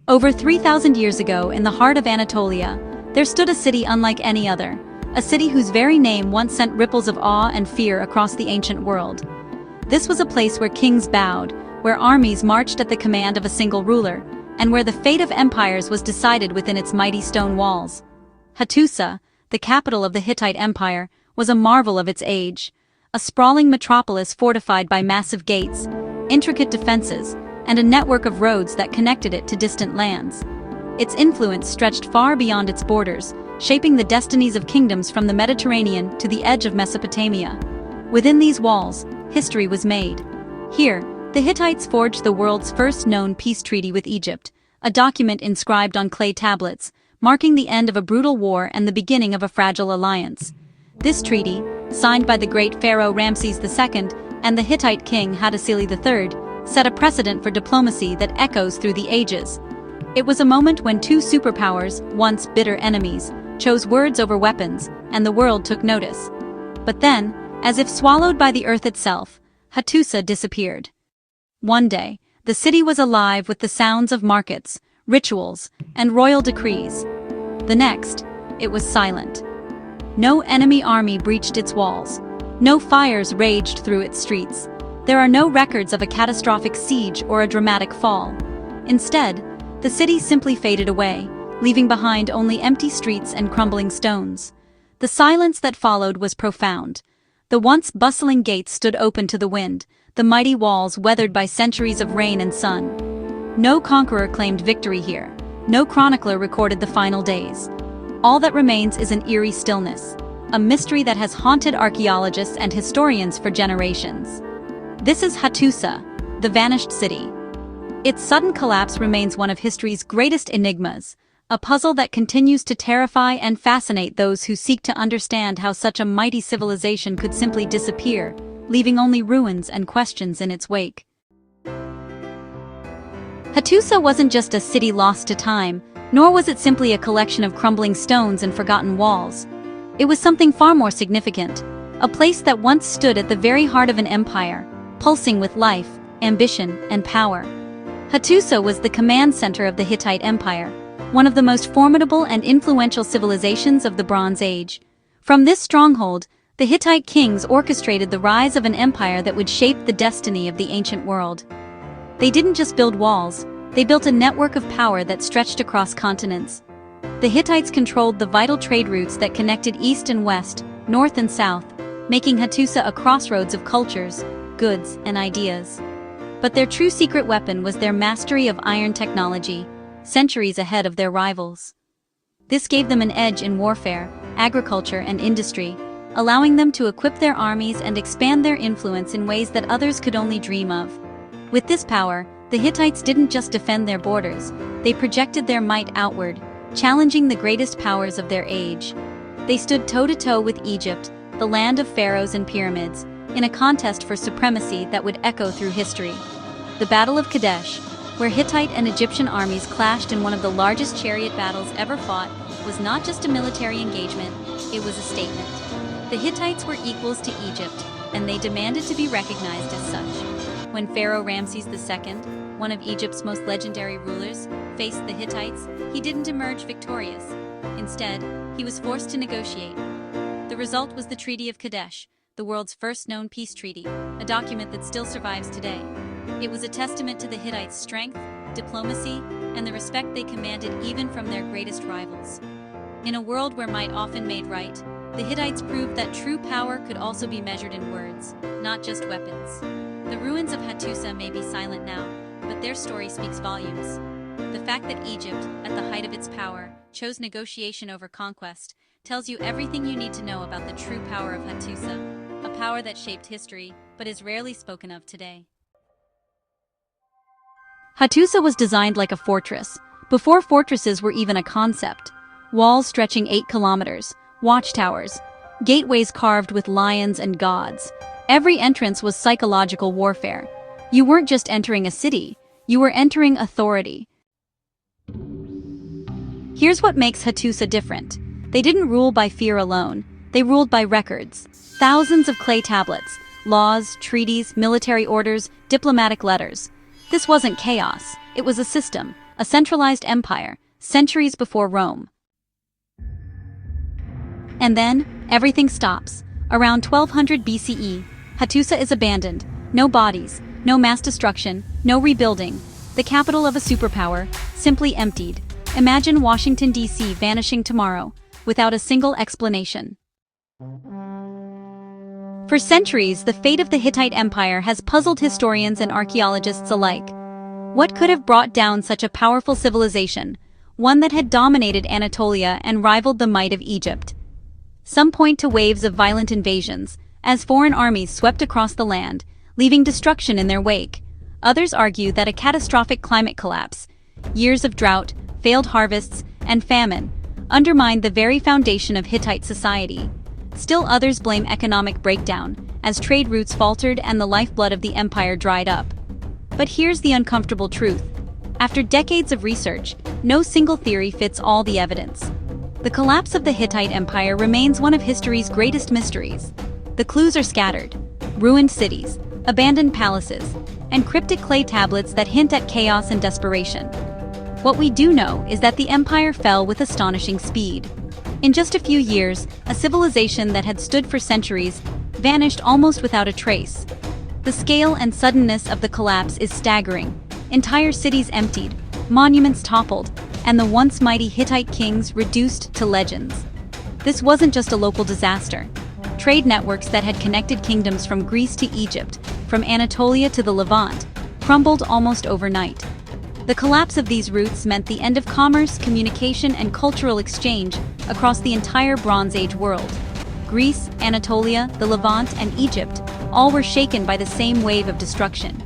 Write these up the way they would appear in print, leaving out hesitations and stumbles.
Over 3,000 years ago, in the heart of Anatolia, there stood a city unlike any other, a city whose very name once sent ripples of awe and fear across the ancient world. This was a place where kings bowed, where armies marched at the command of a single ruler, and where the fate of empires was decided within its mighty stone walls. Hattusa, the capital of the Hittite Empire, was a marvel of its age, a sprawling metropolis fortified by massive gates, intricate defenses, and a network of roads that connected it to distant lands. Its influence stretched far beyond its borders, shaping the destinies of kingdoms from the Mediterranean to the edge of Mesopotamia. Within these walls, history was made. Here, the Hittites forged the world's first known peace treaty with Egypt, a document inscribed on clay tablets, marking the end of a brutal war and the beginning of a fragile alliance. This treaty, signed by the great pharaoh Ramses II and the Hittite king Hattusa III, set a precedent for diplomacy that echoes through the ages. It was a moment when two superpowers, once bitter enemies, chose words over weapons, and the world took notice. But then, as if swallowed by the earth itself, Hattusa disappeared. One day, the city was alive with the sounds of markets, rituals, and royal decrees. The next, it was silent. No enemy army breached its walls. No fires raged through its streets. There are no records of a catastrophic siege or a dramatic fall. Instead, the city simply faded away, leaving behind only empty streets and crumbling stones. The silence that followed was profound. The once bustling gates stood open to the wind, the mighty walls weathered by centuries of rain and sun. No conqueror claimed victory here. No chronicler recorded the final days. All that remains is an eerie stillness, a mystery that has haunted archaeologists and historians for generations. This is Hattusa, the vanished city. Its sudden collapse remains one of history's greatest enigmas, a puzzle that continues to terrify and fascinate those who seek to understand how such a mighty civilization could simply disappear, leaving only ruins and questions in its wake. Hattusa wasn't just a city lost to time, nor was it simply a collection of crumbling stones and forgotten walls. It was something far more significant, a place that once stood at the very heart of an empire, pulsing with life, ambition, and power. Hattusa was the command center of the Hittite Empire, one of the most formidable and influential civilizations of the Bronze Age. From this stronghold, the Hittite kings orchestrated the rise of an empire that would shape the destiny of the ancient world. They didn't just build walls, they built a network of power that stretched across continents. The Hittites controlled the vital trade routes that connected east and west, north and south, making Hattusa a crossroads of cultures, goods, and ideas. But their true secret weapon was their mastery of iron technology, centuries ahead of their rivals. This gave them an edge in warfare, agriculture, and industry, allowing them to equip their armies and expand their influence in ways that others could only dream of. With this power, the Hittites didn't just defend their borders, they projected their might outward, challenging the greatest powers of their age. They stood toe-to-toe with Egypt, the land of pharaohs and pyramids, in a contest for supremacy that would echo through history. The Battle of Kadesh, where Hittite and Egyptian armies clashed in one of the largest chariot battles ever fought, was not just a military engagement, it was a statement. The Hittites were equals to Egypt, and they demanded to be recognized as such. When Pharaoh Ramses II, one of Egypt's most legendary rulers, faced the Hittites, he didn't emerge victorious. Instead, he was forced to negotiate. The result was the Treaty of Kadesh, the world's first known peace treaty, a document that still survives today. It was a testament to the Hittites' strength, diplomacy, and the respect they commanded even from their greatest rivals. In a world where might often made right, the Hittites proved that true power could also be measured in words, not just weapons. The ruins of Hattusa may be silent now, but their story speaks volumes. The fact that Egypt, at the height of its power, chose negotiation over conquest, tells you everything you need to know about the true power of Hattusa, a power that shaped history, but is rarely spoken of today. Hattusa was designed like a fortress, before fortresses were even a concept. Walls stretching 8 kilometers, watchtowers, gateways carved with lions and gods. Every entrance was psychological warfare. You weren't just entering a city, you were entering authority. Here's what makes Hattusa different. They didn't rule by fear alone, they ruled by records. Thousands of clay tablets, laws, treaties, military orders, diplomatic letters. This wasn't chaos, it was a system, a centralized empire, centuries before Rome. And then, everything stops. Around 1200 BCE, Hattusa is abandoned. No bodies, no mass destruction, no rebuilding. The capital of a superpower, simply emptied. Imagine Washington, D.C. vanishing tomorrow, without a single explanation. For centuries, the fate of the Hittite Empire has puzzled historians and archaeologists alike. What could have brought down such a powerful civilization, one that had dominated Anatolia and rivaled the might of Egypt? Some point to waves of violent invasions, as foreign armies swept across the land, leaving destruction in their wake. Others argue that a catastrophic climate collapse, years of drought, failed harvests, and famine, undermined the very foundation of Hittite society. Still others blame economic breakdown, as trade routes faltered and the lifeblood of the empire dried up. But here's the uncomfortable truth. After decades of research, no single theory fits all the evidence. The collapse of the Hittite Empire remains one of history's greatest mysteries. The clues are scattered: ruined cities, abandoned palaces, and cryptic clay tablets that hint at chaos and desperation. What we do know is that the empire fell with astonishing speed. In just a few years, a civilization that had stood for centuries vanished almost without a trace. The scale and suddenness of the collapse is staggering. Entire cities emptied, monuments toppled, and the once mighty Hittite kings reduced to legends. This wasn't just a local disaster. Trade networks that had connected kingdoms from Greece to Egypt, from Anatolia to the Levant, crumbled almost overnight. The collapse of these routes meant the end of commerce, communication, and cultural exchange across the entire Bronze Age world. Greece, Anatolia, the Levant, and Egypt all were shaken by the same wave of destruction.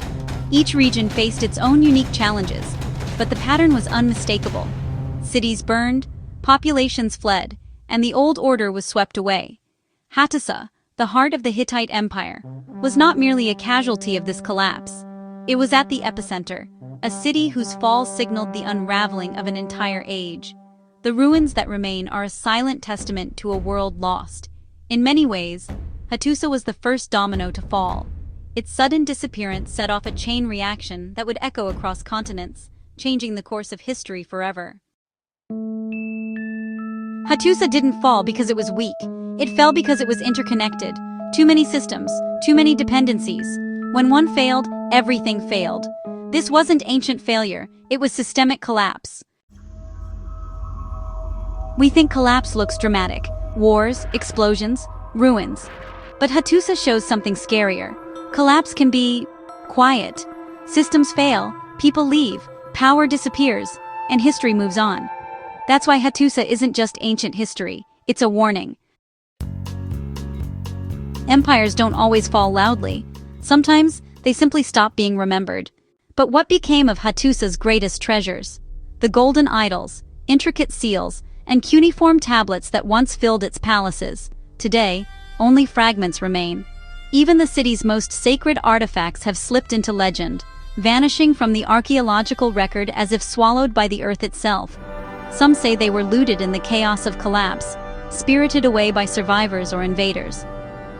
Each region faced its own unique challenges, but the pattern was unmistakable. Cities burned, populations fled, and the old order was swept away. Hattusa, the heart of the Hittite Empire, was not merely a casualty of this collapse. It was at the epicenter, a city whose fall signaled the unraveling of an entire age. The ruins that remain are a silent testament to a world lost. In many ways, Hattusa was the first domino to fall. Its sudden disappearance set off a chain reaction that would echo across continents, changing the course of history forever. Hattusa didn't fall because it was weak. It fell because it was interconnected. Too many systems, too many dependencies. When one failed, everything failed. This wasn't ancient failure, it was systemic collapse. We think collapse looks dramatic: wars, explosions, ruins. But Hattusa shows something scarier. Collapse can be quiet. Systems fail, people leave, power disappears, and history moves on. That's why Hattusa isn't just ancient history, it's a warning. Empires don't always fall loudly. Sometimes, they simply stop being remembered. But what became of Hattusa's greatest treasures? The golden idols, intricate seals, and cuneiform tablets that once filled its palaces. Today, only fragments remain. Even the city's most sacred artifacts have slipped into legend, vanishing from the archaeological record as if swallowed by the earth itself. Some say they were looted in the chaos of collapse, spirited away by survivors or invaders.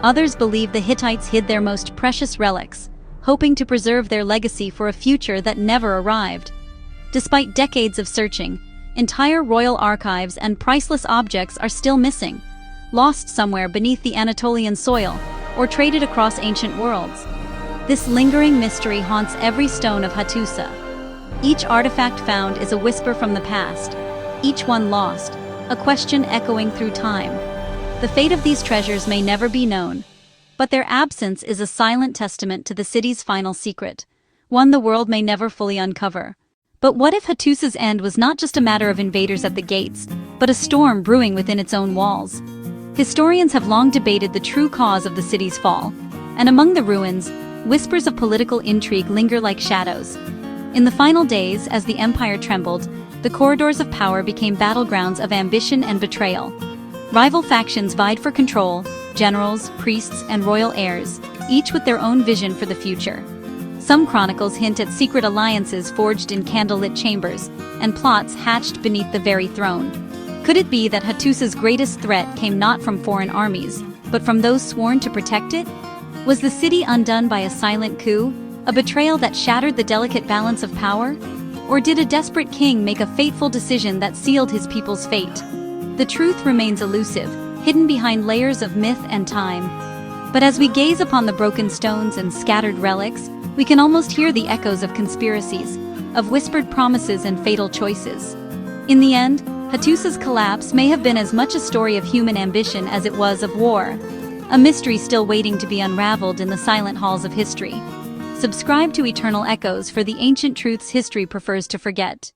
Others believe the Hittites hid their most precious relics, hoping to preserve their legacy for a future that never arrived. Despite decades of searching, entire royal archives and priceless objects are still missing, lost somewhere beneath the Anatolian soil, or traded across ancient worlds. This lingering mystery haunts every stone of Hattusa. Each artifact found is a whisper from the past, each one lost, a question echoing through time. The fate of these treasures may never be known, but their absence is a silent testament to the city's final secret, one the world may never fully uncover. But what if Hattusa's end was not just a matter of invaders at the gates, but a storm brewing within its own walls? Historians have long debated the true cause of the city's fall, and among the ruins, whispers of political intrigue linger like shadows. In the final days, as the empire trembled, the corridors of power became battlegrounds of ambition and betrayal. Rival factions vied for control: generals, priests, and royal heirs, each with their own vision for the future. Some chronicles hint at secret alliances forged in candlelit chambers, and plots hatched beneath the very throne. Could it be that Hattusa's greatest threat came not from foreign armies, but from those sworn to protect it? Was the city undone by a silent coup, a betrayal that shattered the delicate balance of power? Or did a desperate king make a fateful decision that sealed his people's fate? The truth remains elusive, hidden behind layers of myth and time. But as we gaze upon the broken stones and scattered relics, we can almost hear the echoes of conspiracies, of whispered promises and fatal choices. In the end, Hattusa's collapse may have been as much a story of human ambition as it was of war, a mystery still waiting to be unraveled in the silent halls of history. Subscribe to Eternal Echoes for the ancient truths history prefers to forget.